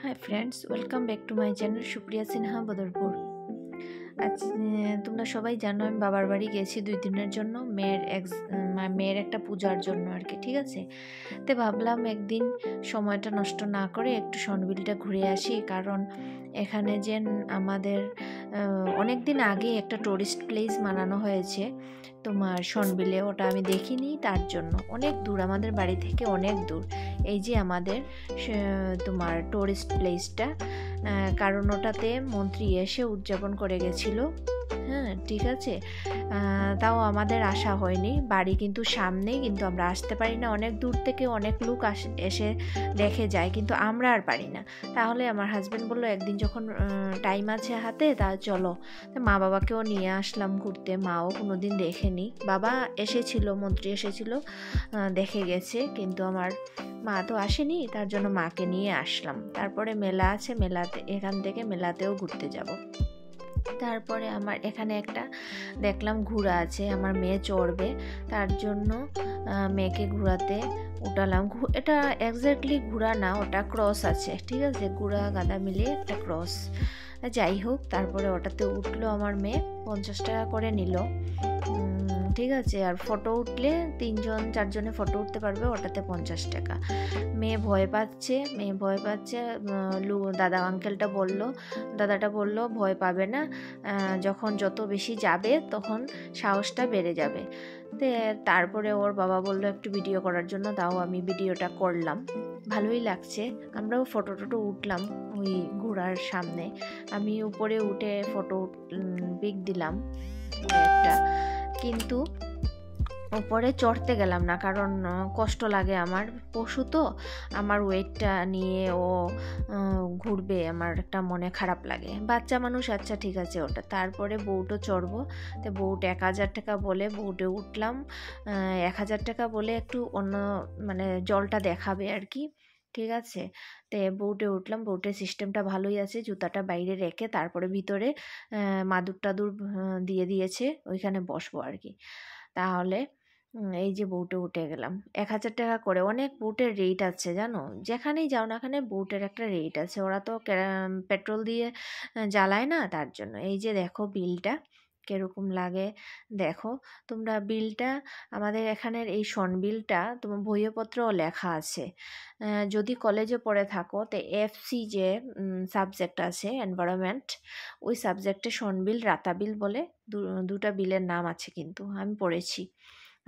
Hi friends, welcome back to my channel Supriya Sinha Badarpur. আজ তোমরা সবাই জানো আমি বাবার বাড়ি গেছি 2 দিনের জন্য, মেয়ের একটা পূজার জন্য আর কি। ঠিক আছে, তো ভাবলাম একদিন সময়টা নষ্ট না করে একটু সনবিলটা ঘুরে আসি, কারণ এখানে যে আমাদের অনেক দিন আগে একটা টুরিস্ট প্লেস বানানো হয়েছে তোমার সনবিলে, ওটা আমি দেখিনি, তার জন্য অনেক দূর, আমাদের বাড়ি থেকে অনেক দূর এই যে আমাদের তোমার টুরিস্ট প্লেসটা, কারণ ওটাতে মন্ত্রী এসে উদযাপন করে গেছিলো। হ্যাঁ, ঠিক আছে, তাও আমাদের আসা হয়নি, বাড়ি কিন্তু সামনেই, কিন্তু আমরা আসতে পারি না, অনেক দূর থেকে অনেক লোক এসে দেখে যায়, কিন্তু আমরা আর পারি না। তাহলে আমার হাজব্যান্ড বললো একদিন যখন টাইম আছে হাতে তা চলো, মা বাবাকেও নিয়ে আসলাম ঘুরতে, মাও কোনোদিন দেখেনি, বাবা এসেছিল, মন্ত্রী এসেছিল, দেখে গেছে, কিন্তু আমার মা তো আসেনি, তার জন্য মাকে নিয়ে আসলাম। তারপরে মেলা আছে, মেলাতে এখান থেকে মেলাতেও ঘুরতে যাব। তারপরে আমার এখানে একটা দেখলাম ঘোড়া আছে, আমার মেয়ে চড়বে, তার জন্য মেয়েকে ঘোড়াতে উঠালাম। এটা এক্স্যাক্টলি ঘোড়া না, ওটা ক্রস আছে, ঠিক আছে, ঘোড়া গাধা মিলিয়ে একটা ক্রস। যাই হোক, তারপরে ওটাতে উঠলো আমার মেয়ে, 50 টাকা করে নিল, ঠিক আছে। আর ফটো উঠলে 3-4জনে ফটো উঠতে পারবে, ওটাতে 50 টাকা। মেয়ে ভয় পাচ্ছে, দাদা দাদাটা বলল ভয় পাবে না, যখন যত বেশি যাবে তখন সাহসটা বেড়ে যাবে। তারপরে ওর বাবা বলল একটু ভিডিও করার জন্য, তাও আমি ভিডিওটা করলাম, ভালোই লাগছে। আমরাও ফটো উঠলাম ওই ঘোড়ার সামনে, আমি উপরে উঠে ফটো পিক দিলাম একটা, কিন্তু উপরে চড়তে গেলাম না, কারণ কষ্ট লাগে, আমার পশু তো, আমার ওয়েটটা নিয়ে ও ঘুরবে, আমার একটা মনে খারাপ লাগে, বাচ্চা মানুষ, আচ্ছা ঠিক আছে ওটা। তারপরে বউটো চড়বো, তো বউট 1000 টাকা বলে বউটে উঠলাম, 1000 টাকা বলে একটু অন্য মানে জলটা দেখাবে আর কি, ঠিক আছে। তো বউটে উঠলাম, বউটের সিস্টেমটা ভালোই আছে, জুতাটা বাইরে রেখে তারপরে ভিতরে মাদুর টাদুর দিয়ে দিয়েছে, ওইখানে বসবো আর কি। তাহলে এই যে বউটে উঠে গেলাম, 1000 টাকা করে, অনেক বুটের রেট আছে জানো, যেখানেই যাও না এখানে বুটের একটা রেট আছে, ওরা তো পেট্রোল দিয়ে জ্বালায় না, তার জন্য। এই যে দেখো বিলটা কিরকম লাগে, দেখো তোমরা বিলটা, আমাদের এখানের এই সনবিলটা তোমার বইপত্রও লেখা আছে। যদি কলেজে পড়ে থাকো তো এফসি যে সাবজেক্ট আছে এনভায়রনমেন্ট, ওই সাবজেক্টে সনবিল রাতাবিল বলে দুটা বিলের নাম আছে, কিন্তু আমি পড়েছি,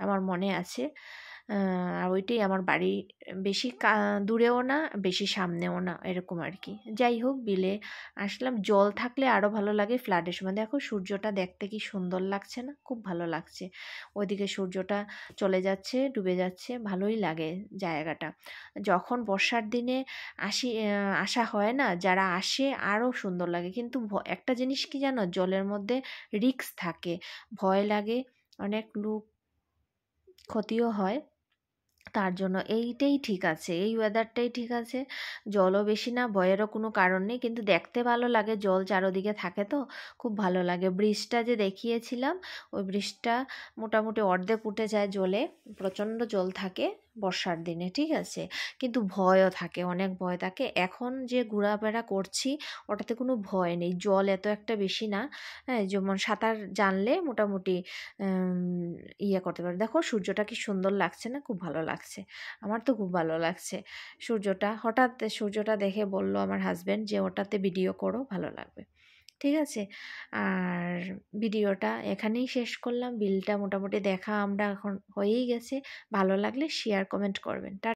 আমার মনে আছে। আর ওইটাই আমার বাড়ি, বেশি দূরেও না বেশি সামনেও না, এরকম আর কি। যাই হোক, বিলে আসলাম, জল থাকলে আরও ভালো লাগে ফ্লাডের সময়। দেখো সূর্যটা দেখতে কি সুন্দর লাগছে না, খুব ভালো লাগছে, ওইদিকে সূর্যটা চলে যাচ্ছে, ডুবে যাচ্ছে, ভালোই লাগে জায়গাটা। যখন বর্ষার দিনে আসা হয় না, যারা আসে আরও সুন্দর লাগে, কিন্তু একটা জিনিস কি জানো, জলের মধ্যে রিস্ক থাকে, ভয় লাগে, অনেক লোক ক্ষতিও হয়, তার জন্য এইটাই ঠিক আছে, এই ওয়েদারটাই ঠিক আছে, জলও বেশি না, ভয়েরও কোনো কারণ নেই, কিন্তু দেখতে ভালো লাগে, জল চারোদিকে থাকে তো খুব ভালো লাগে। ব্রিজটা যে দেখিয়েছিলাম, ওই ব্রিজটা মোটামুটি অর্ধেক উঠে যায় জলে, প্রচণ্ড জল থাকে বর্ষার দিনে, ঠিক আছে, কিন্তু ভয়ও থাকে, অনেক ভয় থাকে। এখন যে ঘোরাফেরা করছি ওটাতে কোনো ভয় নেই, জল এত একটা বেশি না, হ্যাঁ, যেমন সাঁতার জানলে মোটামুটি ইয়ে করতে পারে। দেখো সূর্যটা কি সুন্দর লাগছে না, খুব ভালো লাগছে, আমার তো খুব ভালো লাগছে সূর্যটা। হঠাৎ সূর্যটা দেখে বলল আমার হাজব্যান্ড যে ওটাতে ভিডিও করো, ভালো লাগবে, ঠিক আছে। আর ভিডিওটা এখানেই শেষ করলাম, বিলটা মোটামুটি দেখা আমরা এখন হয়েই গেছে, ভালো লাগলে শেয়ার কমেন্ট করবেন।